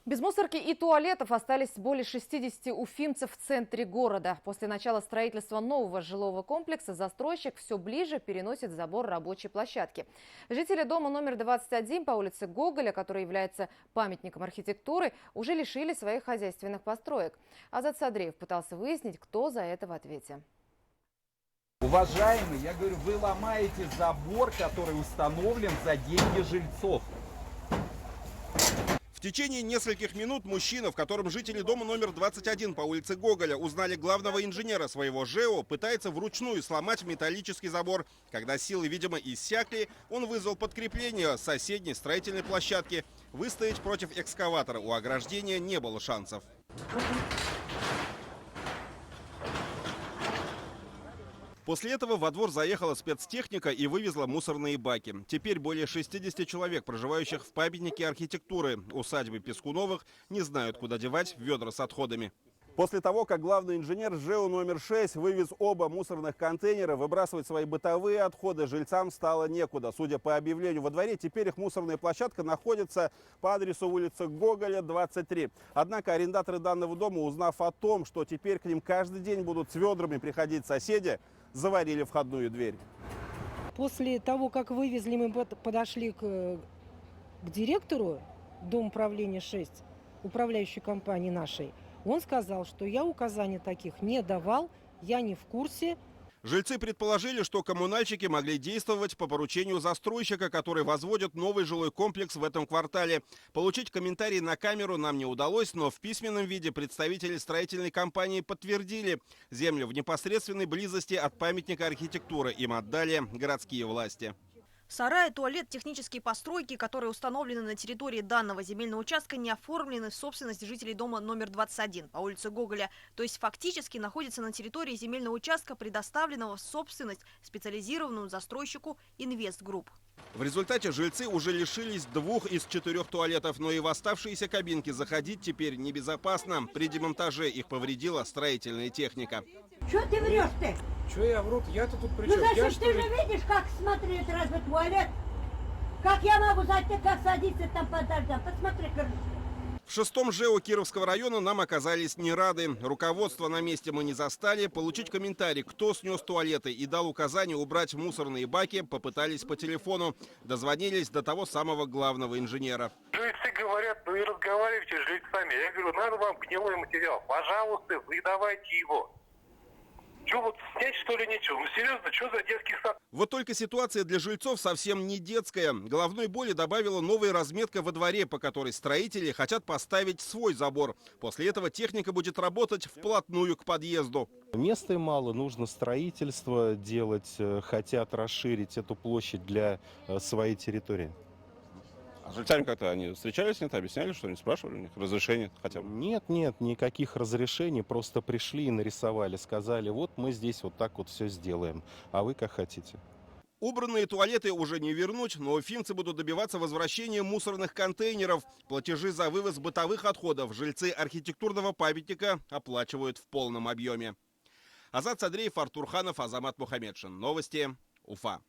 Без мусорки и туалетов остались более 60 уфимцев в центре города. После начала строительства нового жилого комплекса застройщик все ближе переносит забор рабочей площадки. Жители дома номер 21 по улице Гоголя, который является памятником архитектуры, уже лишили своих хозяйственных построек. Азат Садреев пытался выяснить, кто за это в ответе. Уважаемый, я говорю, вы ломаете забор, который установлен за деньги жильцов. В течение нескольких минут мужчина, в котором жители дома номер 21 по улице Гоголя узнали главного инженера своего ЖЭО, пытается вручную сломать металлический забор. Когда силы, видимо, иссякли, он вызвал подкрепление с соседней строительной площадки. Выстоять против экскаватора у ограждения не было шансов. После этого во двор заехала спецтехника и вывезла мусорные баки. Теперь более 60 человек, проживающих в памятнике архитектуры усадьбы Пескуновых, не знают, куда девать ведра с отходами. После того, как главный инженер ЖЭО номер 6 вывез оба мусорных контейнера, выбрасывать свои бытовые отходы жильцам стало некуда. Судя по объявлению во дворе, теперь их мусорная площадка находится по адресу улицы Гоголя, 23. Однако арендаторы данного дома, узнав о том, что теперь к ним каждый день будут с ведрами приходить соседи, заварили входную дверь. После того, как вывезли, мы подошли к директору Дома управления 6, управляющей компании нашей. Он сказал, что я указаний таких не давал, я не в курсе. Жильцы предположили, что коммунальщики могли действовать по поручению застройщика, который возводит новый жилой комплекс в этом квартале. Получить комментарий на камеру нам не удалось, но в письменном виде представители строительной компании подтвердили: землю в непосредственной близости от памятника архитектуры им отдали городские власти. Сарай, туалет, технические постройки, которые установлены на территории данного земельного участка, не оформлены в собственность жителей дома номер 21 по улице Гоголя. То есть фактически находятся на территории земельного участка, предоставленного в собственность специализированному застройщику «Инвестгрупп». В результате жильцы уже лишились 2 из 4 туалетов, но и в оставшиеся кабинки заходить теперь небезопасно. При демонтаже их повредила строительная техника. Что ты врешь-то? Что я вру? Я-то тут при чем? Ну, значит, ты же видишь, как смотреть разве туалет? Как я могу зайти, как садиться там под дождем? Посмотри, короче. В 6-м ЖЭО Кировского района нам оказались не рады. Руководство на месте мы не застали. Получить комментарий, кто снес туалеты и дал указание убрать мусорные баки, попытались по телефону. Дозвонились до того самого главного инженера. Жильцы говорят, ну и разговаривайте с жильцами. Я говорю, надо вам гнилой материал. Пожалуйста, вы давайте его. Что, вот снять, что ли, нечего? Ну, серьезно, что за детский сад? Вот только ситуация для жильцов совсем не детская. Головной боли добавила новая разметка во дворе, по которой строители хотят поставить свой забор. После этого техника будет работать вплотную к подъезду. Места им мало, нужно строительство делать, хотят расширить эту площадь для своей территории. А с жильцами как-то они встречались, нет, объясняли, что они спрашивали у них разрешение хотя бы? Нет, никаких разрешений, просто пришли и нарисовали, сказали, вот мы здесь вот так вот все сделаем, а вы как хотите. Убранные туалеты уже не вернуть, но уфимцы будут добиваться возвращения мусорных контейнеров. Платежи за вывоз бытовых отходов жильцы архитектурного памятника оплачивают в полном объеме. Азат Садреев, Артур Ханов, Азамат Мухамедшин. Новости. Уфа.